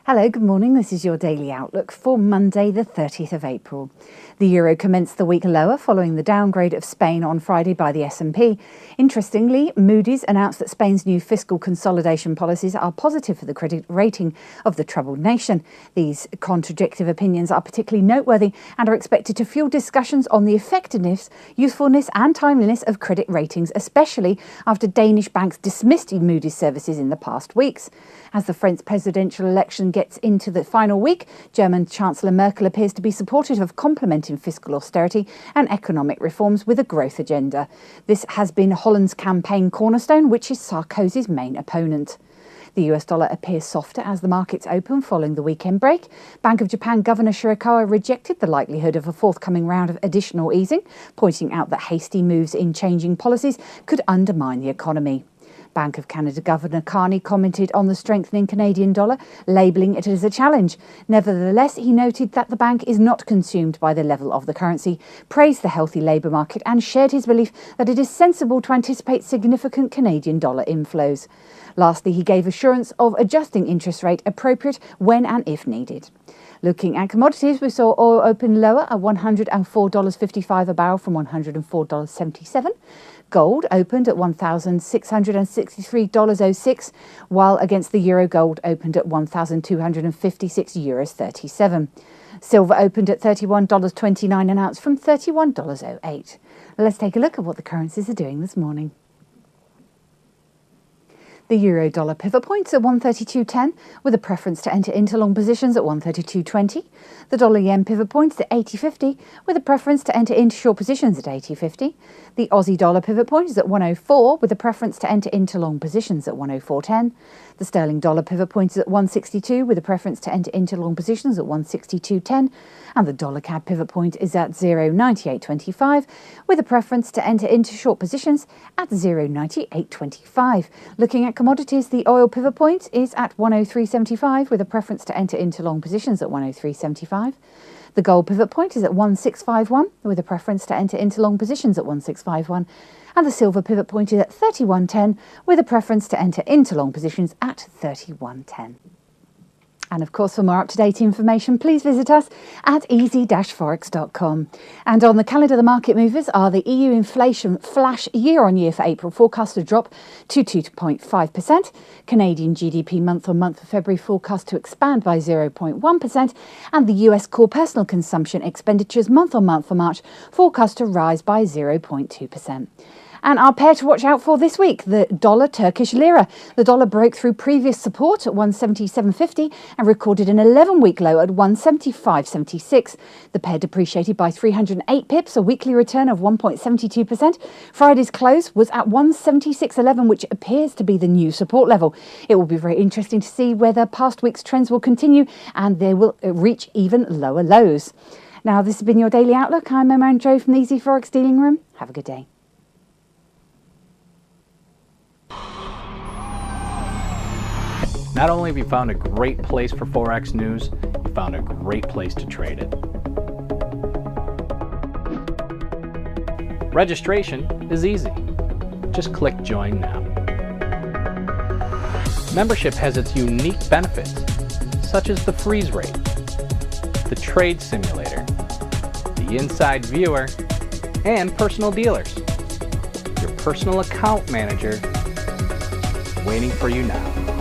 Hello, good morning. This is your daily outlook for Monday, the 30th of April. The euro commenced the week lower following the downgrade of Spain on Friday by the S&P. Interestingly, Moody's announced that Spain's new fiscal consolidation policies are positive for the credit rating of the troubled nation. These contradictory opinions are particularly noteworthy and are expected to fuel discussions on the effectiveness, usefulness and timeliness of credit ratings, especially after Danish banks dismissed Moody's services in the past weeks. As the French presidential election gets into the final week, German Chancellor Merkel appears to be supportive of complementing fiscal austerity and economic reforms with a growth agenda. This has been Holland's campaign cornerstone, which is Sarkozy's main opponent. The US dollar appears softer as the markets open following the weekend break. Bank of Japan Governor Shirakawa rejected the likelihood of a forthcoming round of additional easing, pointing out that hasty moves in changing policies could undermine the economy. Bank of Canada Governor Carney commented on the strengthening Canadian dollar, labelling it as a challenge. Nevertheless, he noted that the bank is not consumed by the level of the currency, praised the healthy labour market and shared his belief that it is sensible to anticipate significant Canadian dollar inflows. Lastly, he gave assurance of adjusting interest rate appropriate when and if needed. Looking at commodities, we saw oil open lower at $104.55 a barrel from $104.77. Gold opened at $1,663.06, while against the euro gold opened at €1,256.37. Silver opened at $31.29 an ounce from $31.08. Let's take a look at what the currencies are doing this morning. The euro dollar pivot points at 132.10 with a preference to enter into long positions at 132.20. The dollar yen pivot points at 80.50 with a preference to enter into short positions at 80.50. The Aussie dollar pivot point is at 104 with a preference to enter into long positions at 104.10. The sterling dollar pivot point is at 162 with a preference to enter into long positions at 162.10. And the dollar CAD pivot point is at 0.9825 with a preference to enter into short positions at 0.9825. Looking at commodities, the oil pivot point is at 103.75 with a preference to enter into long positions at 103.75. The gold pivot point is at 1651 with a preference to enter into long positions at 1651. And the silver pivot point is at 31.10 with a preference to enter into long positions at 31.10. And of course, for more up-to-date information, please visit us at easy-forex.com. And on the calendar, the market movers are the EU inflation flash year-on-year for April, forecast to drop to 2.5%. Canadian GDP month-on-month for February forecast to expand by 0.1%. And the US core personal consumption expenditures month-on-month for March forecast to rise by 0.2%. And our pair to watch out for this week, the dollar Turkish lira. The dollar broke through previous support at 177.50 and recorded an 11-week low at 175.76. The pair depreciated by 308 pips, a weekly return of 1.72%. Friday's close was at 176.11, which appears to be the new support level. It will be very interesting to see whether past week's trends will continue and they will reach even lower lows. Now, this has been your Daily Outlook. I'm Emma Joe from the Easy Forex Dealing Room. Have a good day. Not only have you found a great place for Forex news, you found a great place to trade it. Registration is easy. Just click Join Now. Membership has its unique benefits, such as the freeze rate, the trade simulator, the inside viewer, and personal dealers. Your personal account manager waiting for you now.